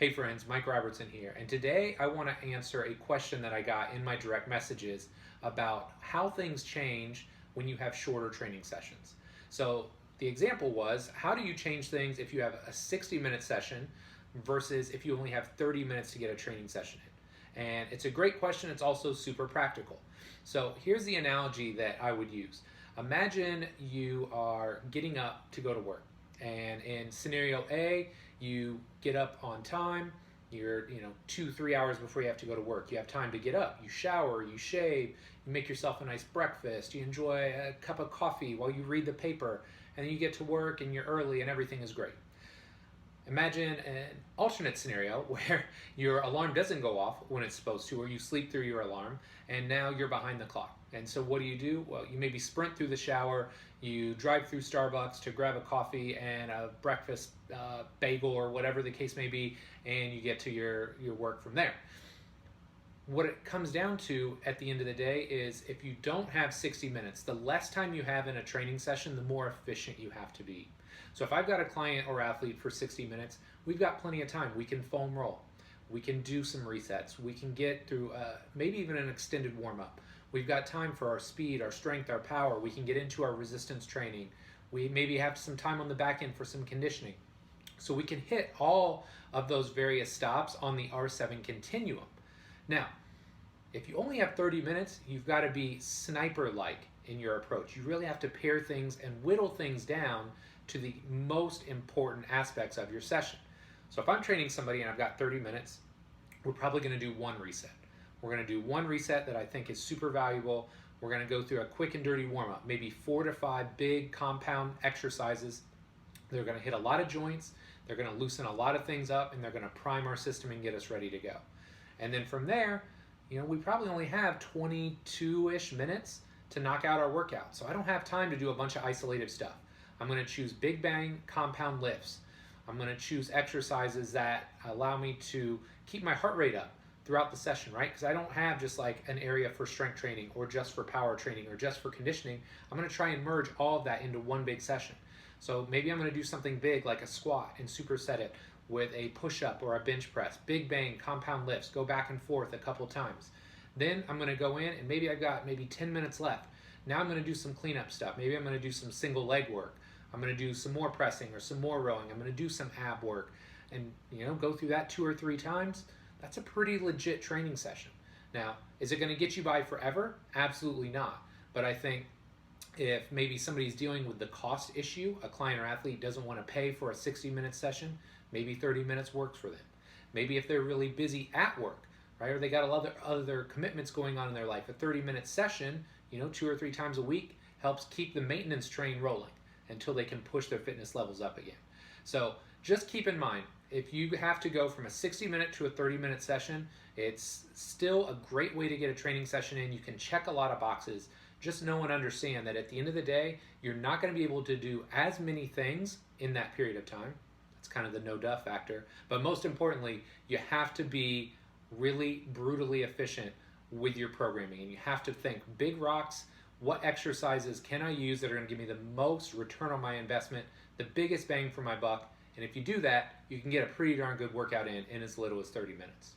Hey friends, Mike Robertson here, and today I want to answer a question that I got in my direct messages about how things change when you have shorter training sessions. So the example was, how do you change things if you have a 60-minute session versus if you only have 30 minutes to get a training session in? And it's a great question, it's also super practical. So here's the analogy that I would use. Imagine you are getting up to go to work. And in scenario A, you get up on time. You're 2-3 hours before you have to go to work. You have time to get up. You shower. You shave. You make yourself a nice breakfast. You enjoy a cup of coffee while you read the paper, and then you get to work and you're early and everything is great. Imagine an alternate scenario where your alarm doesn't go off when it's supposed to, or you sleep through your alarm, and now you're behind the clock. And so what do? Well, you maybe sprint through the shower, you drive through Starbucks to grab a coffee and a breakfast bagel or whatever the case may be, and you get to your work from there. What it comes down to at the end of the day is if you don't have 60 minutes, the less time you have in a training session, the more efficient you have to be. So if I've got a client or athlete for 60 minutes, we've got plenty of time. We can foam roll. We can do some resets. We can get through maybe even an extended warm-up. We've got time for our speed, our strength, our power. We can get into our resistance training. We maybe have some time on the back end for some conditioning. So we can hit all of those various stops on the R7 continuum. Now, if you only have 30 minutes, you've got to be sniper-like in your approach. You really have to pare things and whittle things down to the most important aspects of your session. So if I'm training somebody and I've got 30 minutes, we're probably going to do one reset. We're going to do one reset that I think is super valuable. We're going to go through a quick and dirty warm-up, maybe 4 to 5 big compound exercises. They're going to hit a lot of joints, they're going to loosen a lot of things up, and they're going to prime our system and get us ready to go. And then from there, we probably only have 22-ish minutes to knock out our workout. So I don't have time to do a bunch of isolated stuff. I'm going to choose big bang compound lifts. I'm going to choose exercises that allow me to keep my heart rate up throughout the session, right? Because I don't have just like an area for strength training or just for power training or just for conditioning. I'm going to try and merge all of that into one big session. So maybe I'm going to do something big like a squat and superset it with a push-up or a bench press. Big bang compound lifts, go back and forth a couple times. Then I'm going to go in and maybe I've got 10 minutes left. Now I'm going to do some cleanup stuff. Maybe I'm going to do some single leg work. I'm going to do some more pressing or some more rowing. I'm going to do some ab work and go through that 2 or 3 times. That's a pretty legit training session. Now, is it going to get you by forever? Absolutely not. But I think if maybe somebody's dealing with the cost issue, a client or athlete doesn't want to pay for a 60-minute session, maybe 30 minutes works for them. Maybe if they're really busy at work, right, or they got other commitments going on in their life, a 30-minute session, 2 or 3 times a week helps keep the maintenance train rolling until they can push their fitness levels up again. So just keep in mind, if you have to go from a 60-minute to a 30-minute session, it's still a great way to get a training session in. You can check a lot of boxes. Just know and understand that at the end of the day, you're not going to be able to do as many things in that period of time. That's kind of the no-duh factor. But most importantly, you have to be really brutally efficient with your programming. And you have to think big rocks. What exercises can I use that are going to give me the most return on my investment, the biggest bang for my buck? And if you do that, you can get a pretty darn good workout in as little as 30 minutes.